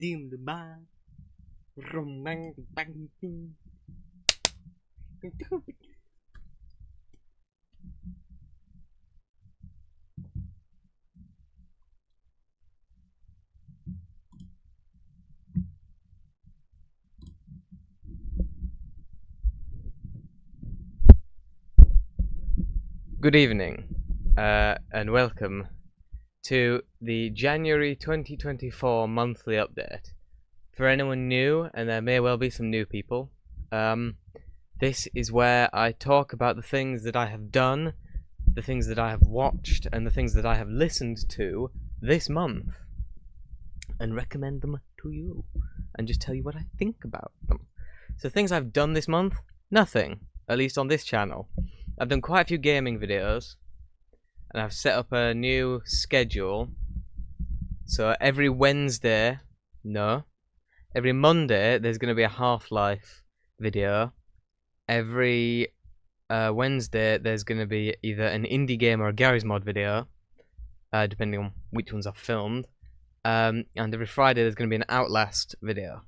dim the bar, romantic banking. Good evening, and welcome to the January 2024 monthly update. For anyone new, and there may well be some new people, this is where I talk about the things that I have done, the things that I have watched, and the things that I have listened to this month, and recommend them to you, and just tell you what I think about them. So things I've done this month? Nothing, at least on this channel. I've done quite a few gaming videos, and I've set up a new schedule. So every Wednesday, every Monday there's going to be a Half-Life video. Every Wednesday there's going to be either an indie game or a garage mod video, depending on which ones I've filmed. And every Friday there's going to be an Outlast video.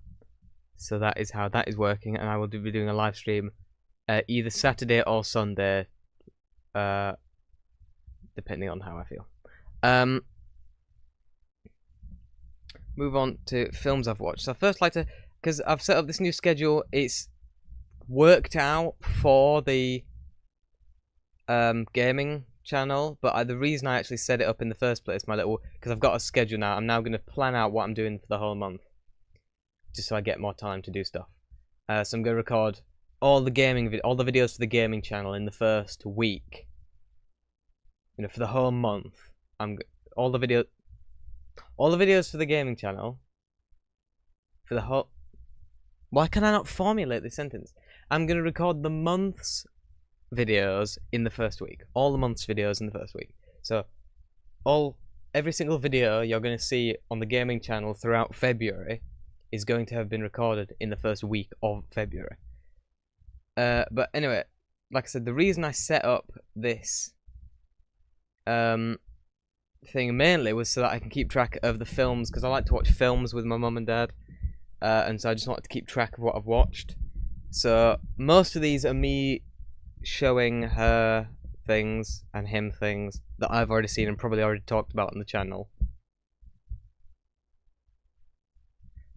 So that is how that is working, and I will be doing a live stream either Saturday or Sunday, depending on how I feel. Move on to films I've watched. So I first like to, because I've set up this new schedule, it's worked out for the gaming channel, but the reason I actually set it up in the first place, because I've got a schedule now, I'm now going to plan out what I'm doing for the whole month, just so I get more time to do stuff. So I'm going to record all the videos for the gaming channel in the first week. You know, for the whole month, all the videos for the gaming channel for the whole. Why can I not formulate this sentence? I'm gonna record the month's videos in the first week. All the month's videos in the first week. So, every single video you're gonna see on the gaming channel throughout February is going to have been recorded in the first week of February. But anyway, like I said, the reason I set up this thing mainly was so that I can keep track of the films, because I like to watch films with my mum and dad, and so I just wanted to keep track of what I've watched. So most of these are me showing her things and him things that I've already seen and probably already talked about on the channel.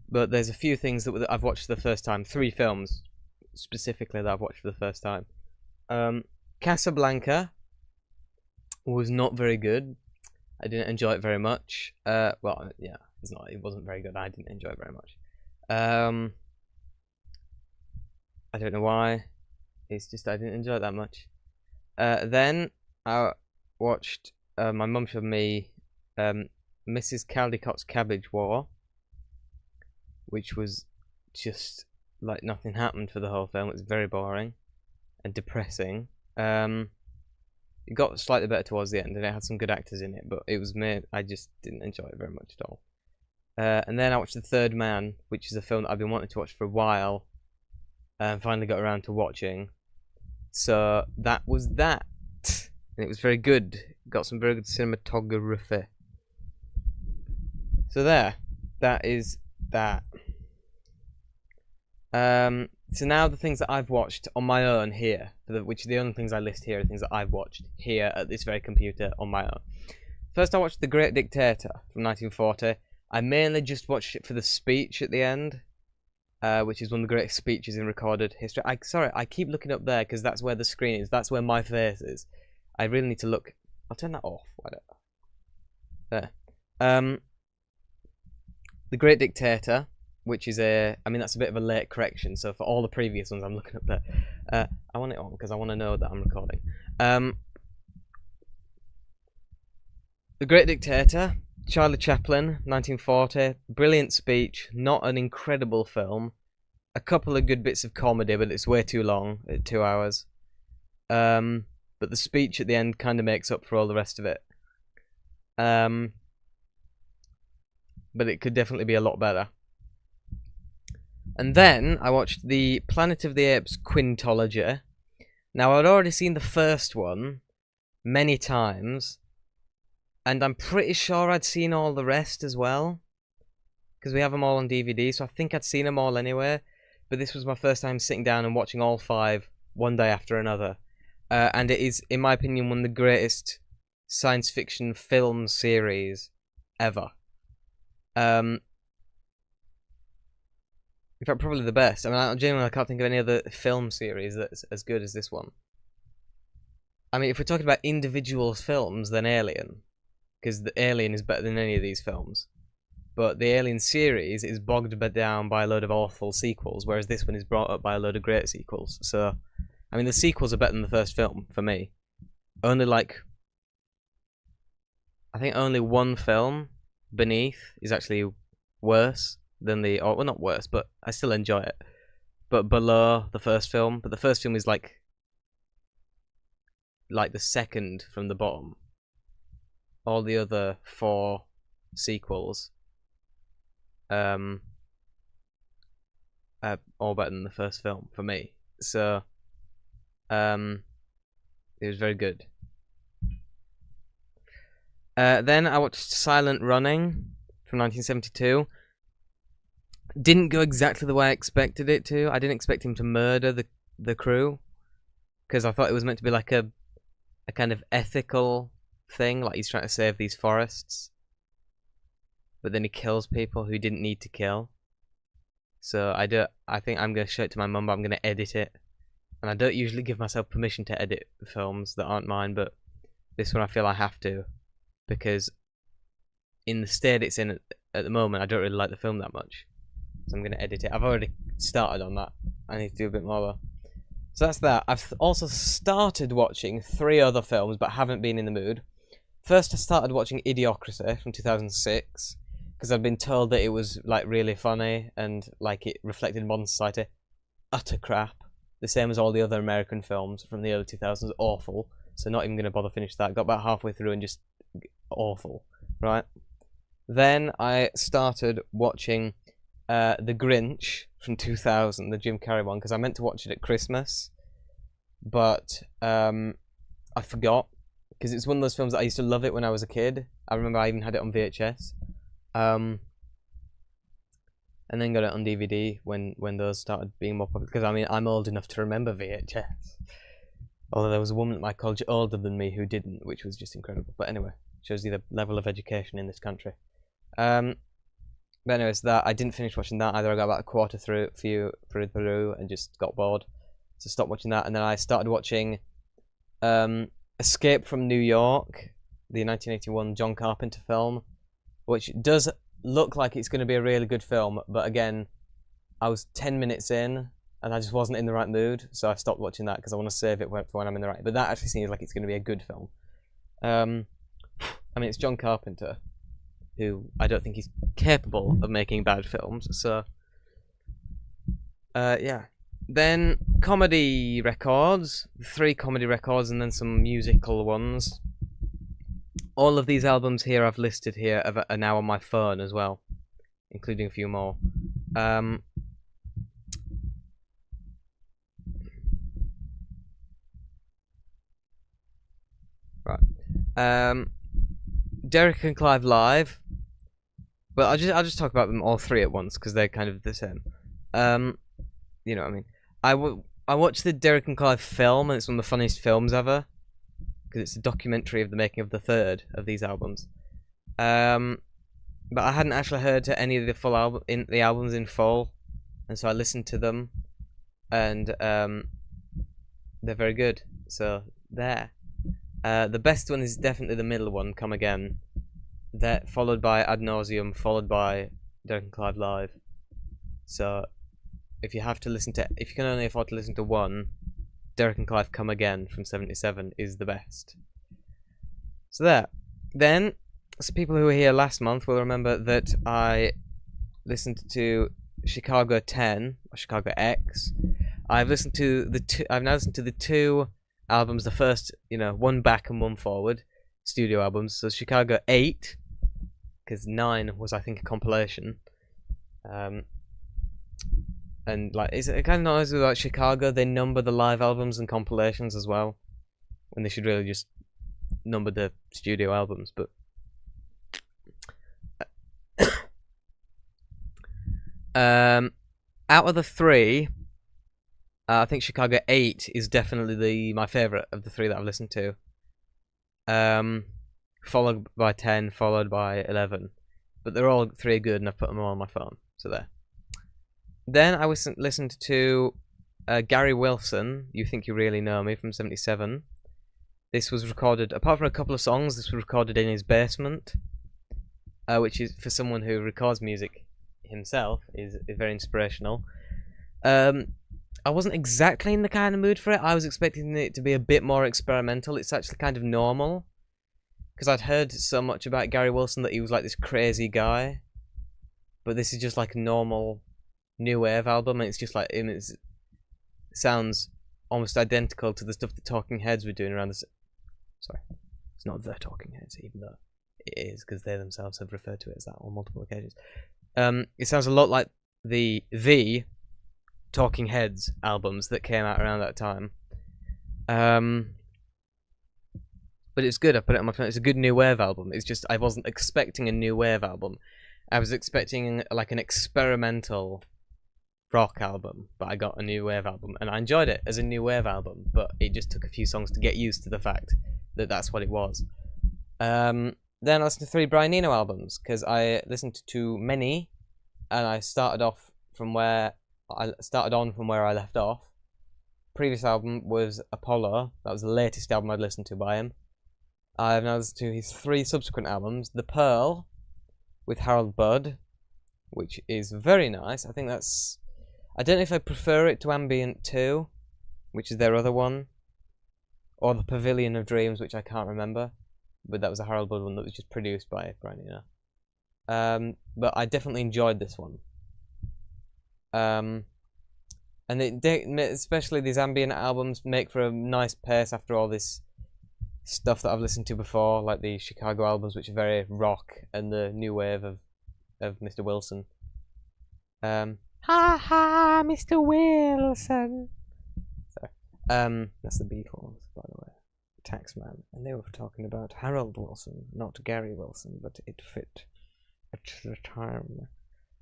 But there's a few things that I've watched for the first time. 3 films specifically that I've watched for the first time. Casablanca was not very good. I didn't enjoy it very much. Well, yeah, it wasn't very good. I didn't enjoy it very much. I don't know why. It's just I didn't enjoy it that much. Then I watched, my mum showed me Mrs. Caldicott's Cabbage War, which was just like nothing happened for the whole film. It was very boring and depressing. It got slightly better towards the end, and it had some good actors in it, but I just didn't enjoy it very much at all. And then I watched The Third Man, which is a film that I've been wanting to watch for a while, and finally got around to watching. So that was that, and it was very good. Got some very good cinematography. So that is that. So now the things that I've watched on my own here, which are the only things I list here, are things that I've watched here at this very computer on my own. First, I watched The Great Dictator from 1940. I mainly just watched it for the speech at the end, which is one of the greatest speeches in recorded history. Sorry, I keep looking up there because that's where the screen is. That's where my face is. I really need to look. I'll turn that off. Why don't... There. The Great Dictator, which is that's a bit of a late correction, so for all the previous ones I'm looking up there. I want it on because I want to know that I'm recording. The Great Dictator, Charlie Chaplin, 1940, brilliant speech, not an incredible film. A couple of good bits of comedy, but it's way too long, 2 hours. But the speech at the end kind of makes up for all the rest of it. But it could definitely be a lot better. And then I watched the Planet of the Apes Quintology. Now, I'd already seen the first one many times, and I'm pretty sure I'd seen all the rest as well, because we have them all on DVD, so I think I'd seen them all anyway. But this was my first time sitting down and watching all 5 one day after another. And it is, in my opinion, one of the greatest science fiction film series ever. In fact, probably the best. I mean, I can't think of any other film series that's as good as this one. I mean, if we're talking about individual films, then Alien. Because the Alien is better than any of these films. But the Alien series is bogged down by a load of awful sequels, whereas this one is brought up by a load of great sequels. So, I mean, the sequels are better than the first film, for me. I think only one film, Beneath, is actually worse than well, not worse, but I still enjoy it. But below the first film. But the first film is like the second from the bottom. All the other 4 sequels are all better than the first film for me. So it was very good. Then I watched Silent Running from 1972. Didn't go exactly the way I expected it to. I didn't expect him to murder the crew, because I thought it was meant to be like a kind of ethical thing, like he's trying to save these forests, but then he kills people who he didn't need to kill. So I think I'm going to show it to my mum, but I'm going to edit it. And I don't usually give myself permission to edit films that aren't mine, but this one I feel I have to, because in the state it's in at the moment, I don't really like the film that much. So I'm going to edit it. I've already started on that. I need to do a bit more though. So that's that. I've also started watching 3 other films, but haven't been in the mood. First, I started watching Idiocracy from 2006, because I've been told that it was like really funny and like it reflected modern society. Utter crap. The same as all the other American films from the early 2000s. Awful. So not even going to bother finish that. Got about halfway through and just awful. Right? Then I started watching The Grinch from 2000, the Jim Carrey one, because I meant to watch it at Christmas, but I forgot, because it's one of those films that I used to love it when I was a kid. I remember I even had it on VHS, and then got it on DVD when those started being more popular, because I mean, I'm old enough to remember VHS, although there was a woman at my college older than me who didn't, which was just incredible. But anyway, shows you the level of education in this country. But anyways, that I didn't finish watching that either. I got about a quarter through and just got bored, so stopped watching that. And then I started watching Escape from New York, the 1981 John Carpenter film, which does look like it's going to be a really good film. But again, I was 10 minutes in and I just wasn't in the right mood, so I stopped watching that because I want to save it for when I'm in the right. But that actually seems like it's going to be a good film. I mean, it's John Carpenter, who I don't think he's capable of making bad films, so yeah. Then comedy records, 3 comedy records and then some musical ones. All of these albums here I've listed here are now on my phone as well, including a few more. Right. Derek and Clive Live. Well, I'll just talk about them all 3 at once because they're kind of the same. You know what I mean? I watched the Derek and Clive film, and it's one of the funniest films ever because it's a documentary of the making of the 3rd of these albums. But I hadn't actually heard any of the albums in full, and so I listened to them, and they're very good. So there. The best one is definitely the middle one, Come Again. That followed by Ad Nauseum, followed by Derek and Clive Live. So if you can only afford to listen to one, Derek and Clive Come Again from 77 is the best. So there. Then, so people who were here last month will remember that I listened to Chicago 10 or Chicago X. I've now listened to the 2 albums. The first, one back and one forward, studio albums. So Chicago 8, because 9 was, I think, a compilation. And like, it's kind of nice about Chicago. They number the live albums and compilations as well, when they should really just number the studio albums. But Out of the three, I think Chicago 8 is definitely my favourite of the three that I've listened to. Followed by 10, followed by 11. But they're all three good, and I've put them all on my phone. So there. Then I listened to Gary Wilson, You Think You Really Know Me, from 77. This was recorded, apart from a couple of songs, this was recorded in his basement. Which is, for someone who records music himself, is very inspirational. I wasn't exactly in the kind of mood for it. I was expecting it to be a bit more experimental. It's actually kind of normal. Because I'd heard so much about Gary Wilson that he was like this crazy guy. But this is just like a normal new wave album. And it's just like, it sounds almost identical to the stuff the Talking Heads were doing around this. Sorry, it's not the Talking Heads, even though it is, because they themselves have referred to it as that on multiple occasions. It sounds a lot like the Talking Heads albums that came out around that time. But it's good. I put it on my phone. It's a good new wave album. It's just I wasn't expecting a new wave album. I was expecting like an experimental rock album, but I got a new wave album, and I enjoyed it as a new wave album. But it just took a few songs to get used to the fact that that's what it was. Then I listened to 3 Brian Eno albums because I listened to many, and I started from where I left off. Previous album was Apollo. That was the latest album I'd listened to by him. I've now listened to his 3 subsequent albums. The Pearl with Harold Budd, which is very nice. I think that's... I don't know if I prefer it to Ambient 2, which is their other one, or The Pavilion of Dreams, which I can't remember. But that was a Harold Budd one that was just produced by Brian Eno. But I definitely enjoyed this one. And especially these ambient albums make for a nice pace after all this stuff that I've listened to before, like the Chicago albums, which are very rock, and the new wave of Mr. Wilson. Ha ha, Mr. Wilson. Sorry. That's the Beatles, by the way. Taxman, and they were talking about Harold Wilson, not Gary Wilson, but it fit at the time.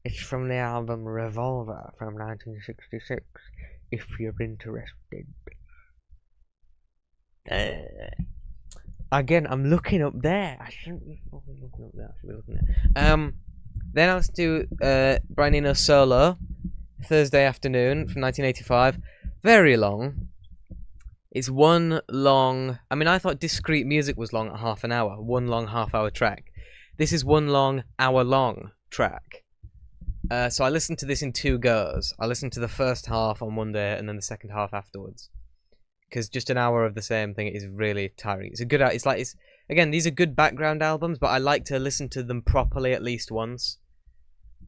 It's from the album Revolver from 1966, if you're interested. Again, I'm looking up there. I shouldn't be looking up there. I should be looking there. Then I listened to Brian Eno Solo, Thursday Afternoon from 1985. Very long. It's one long... I mean, I thought discrete music was long at half an hour. One long half-hour track. This is one long hour-long track. So I listened to this in 2 goes. I listened to the first half on one day and then the second half afterwards. Because just an hour of the same thing is really tiring. It's a good... Again, these are good background albums, but I like to listen to them properly at least once.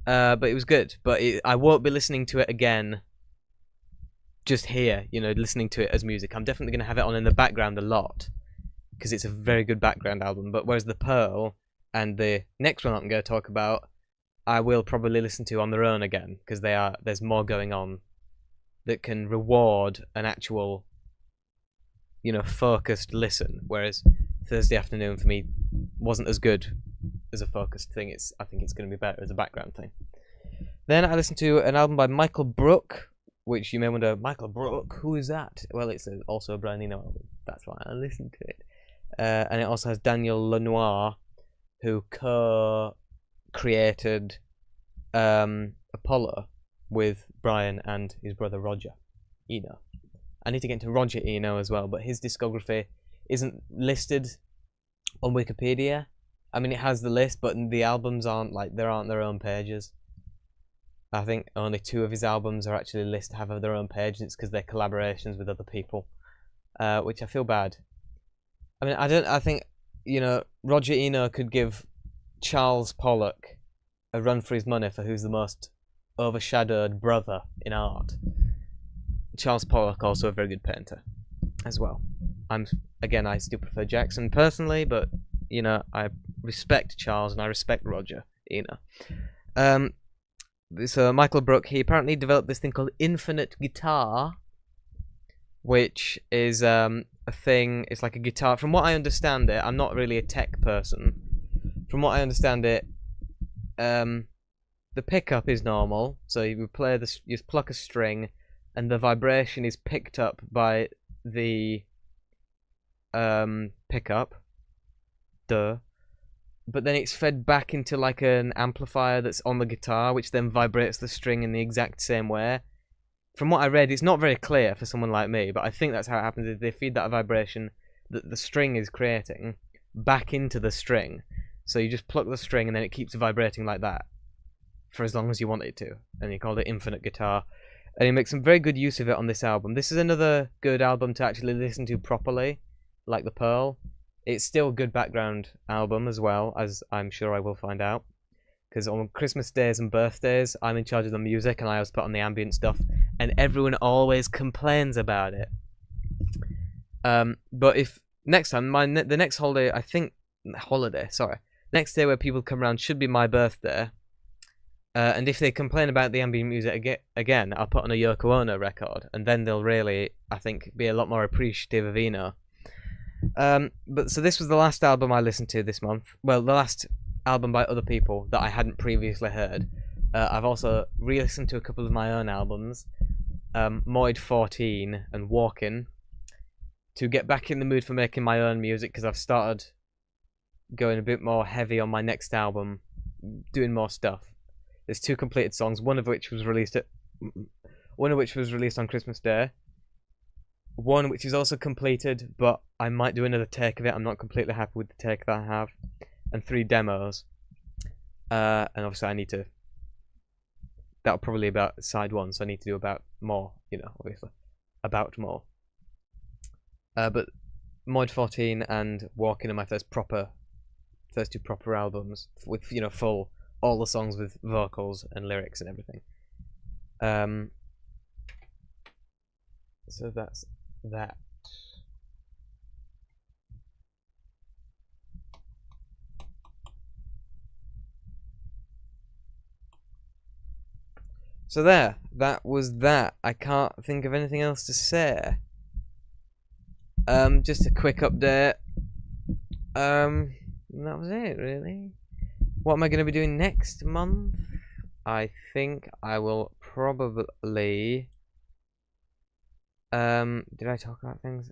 But it was good. But I won't be listening to it again just here, you know, listening to it as music. I'm definitely going to have it on in the background a lot, because it's a very good background album. But whereas The Pearl and the next one I'm going to talk about, I will probably listen to on their own again, because there's more going on that can reward an actual, you know, focused listen. Whereas Thursday Afternoon for me wasn't as good as a focused thing. I think it's going to be better as a background thing. Then I listened to an album by Michael Brook, which you may wonder, Michael Brook, who is that? Well, it's also a Brian Eno album. That's why I listened to it. And it also has Daniel Lenoir, who co-created Apollo with Brian and his brother Roger Eno. I need to get into Roger Eno as well, but his discography isn't listed on Wikipedia. I mean, it has the list, but the albums aren't their own pages. I think only 2 of his albums are actually have their own page, and it's because they're collaborations with other people, which I feel bad. I mean, I think, you know, Roger Eno could give Charles Pollock a run for his money for who's the most overshadowed brother in art. Charles Pollock, also a very good painter as well. I still prefer Jackson personally, but, you know, I respect Charles and I respect Roger Eno. So Michael Brook, he apparently developed this thing called Infinite Guitar, which is a thing. It's like a guitar. From what I understand it, I'm not really a tech person. From what I understand it, the pickup is normal, so you play this, you just pluck a string, and the vibration is picked up by the pickup. Duh. But then it's fed back into like an amplifier that's on the guitar, which then vibrates the string in the exact same way. From what I read, it's not very clear for someone like me, but I think that's how it happens. They feed that vibration that the string is creating back into the string. So you just pluck the string and then it keeps vibrating like that for as long as you want it to. And you call it Infinite Guitar. And he makes some very good use of it on this album. This is another good album to actually listen to properly, like The Pearl. It's still a good background album as well, as I'm sure I will find out. Because on Christmas days and birthdays, I'm in charge of the music and I always put on the ambient stuff. And everyone always complains about it. But if next time, the next holiday, next day where people come around should be my birthday. And if they complain about the ambient music again, I'll put on a Yoko Ono record. And then they'll really, I think, be a lot more appreciative of Eno. But so this was the last album I listened to this month. Well, the last album by other people that I hadn't previously heard. I've also re-listened to a couple of my own albums, Moid 14 and Walkin', to get back in the mood for making my own music, because I've started going a bit more heavy on my next album, doing more stuff. There's 2 completed songs, one of which was released on Christmas Day. One which is also completed, but I might do another take of it. I'm not completely happy with the take that I have. And 3 demos. And obviously I need to... That'll probably be about side 1, so I need to do about more, obviously. About more. But Mod 14 and Walking are my first 2 proper albums with, full, all the songs with vocals and lyrics and everything. So that's that. So there, that was that. I can't think of anything else to say. Just a quick update. That was it, really. What am I going to be doing next month? I think I will probably... did I talk about things?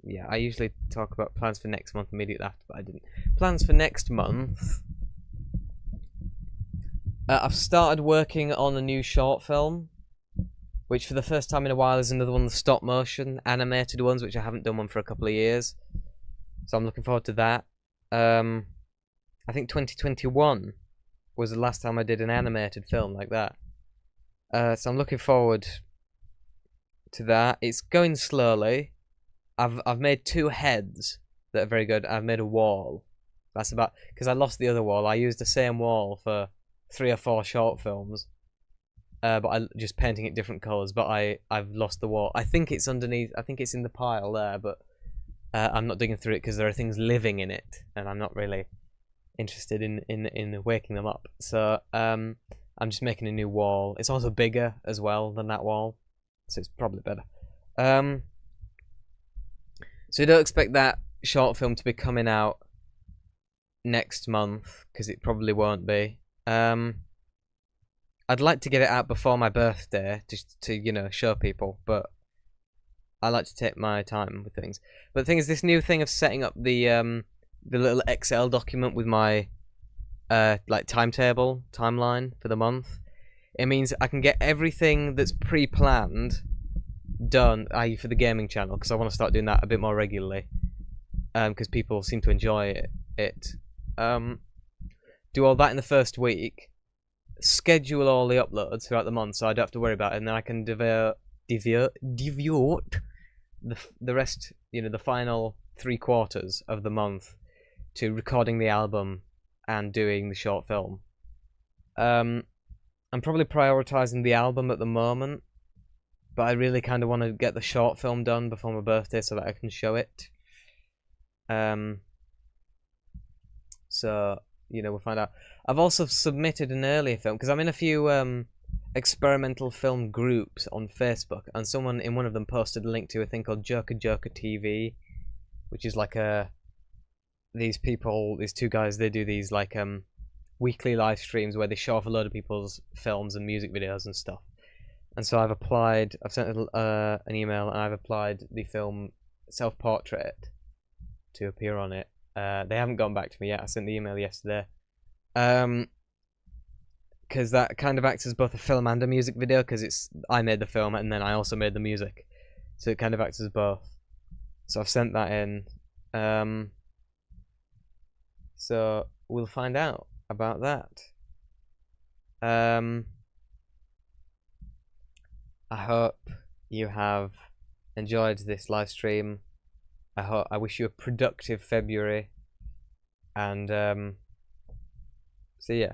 Yeah, I usually talk about plans for next month immediately after, but I didn't. Plans for next month. I've started working on a new short film, which for the first time in a while is another one of the stop motion animated ones, which I haven't done one for a couple of years. So I'm looking forward to that. I think 2021 was the last time I did an animated film like that. So I'm looking forward to that. It's going slowly. I've made 2 heads that are very good. I've made a wall. That's about, because I lost the other wall. I used the same wall for 3 or 4 short films, but I just painting it different colours. But I've lost the wall. I think it's underneath. I think it's in the pile there, but I'm not digging through it because there are things living in it, and I'm not really interested in waking them up. So I'm just making a new wall. It's also bigger as well than that wall, so it's probably better. So don't expect that short film to be coming out next month, because it probably won't be. I'd like to get it out before my birthday to show people, but I like to take my time with things. But the thing is, this new thing of setting up the little Excel document with my like timeline for the month, it means I can get everything that's pre-planned done, i.e. for the gaming channel, because I want to start doing that a bit more regularly, because people seem to enjoy it. Do all that in the first week, schedule all the uploads throughout the month so I don't have to worry about it, and then I can devote the rest, the final 3/4 of the month to recording the album and doing the short film. I'm probably prioritizing the album at the moment, but I really kind of want to get the short film done before my birthday so that I can show it. So we'll find out. I've also submitted an earlier film, because I'm in a few experimental film groups on Facebook, and someone in one of them posted a link to a thing called Joker TV, which is like these 2 guys, they do these like weekly live streams where they show off a load of people's films and music videos and stuff. And so I've sent an email, and I've applied the film Self-Portrait to appear on it. They haven't gone back to me yet. I sent the email yesterday. Because that kind of acts as both a film and a music video, because I made the film and then I also made the music. So it kind of acts as both. So I've sent that in. So we'll find out about that. I hope you have enjoyed this live stream. I wish you a productive February, and so yeah.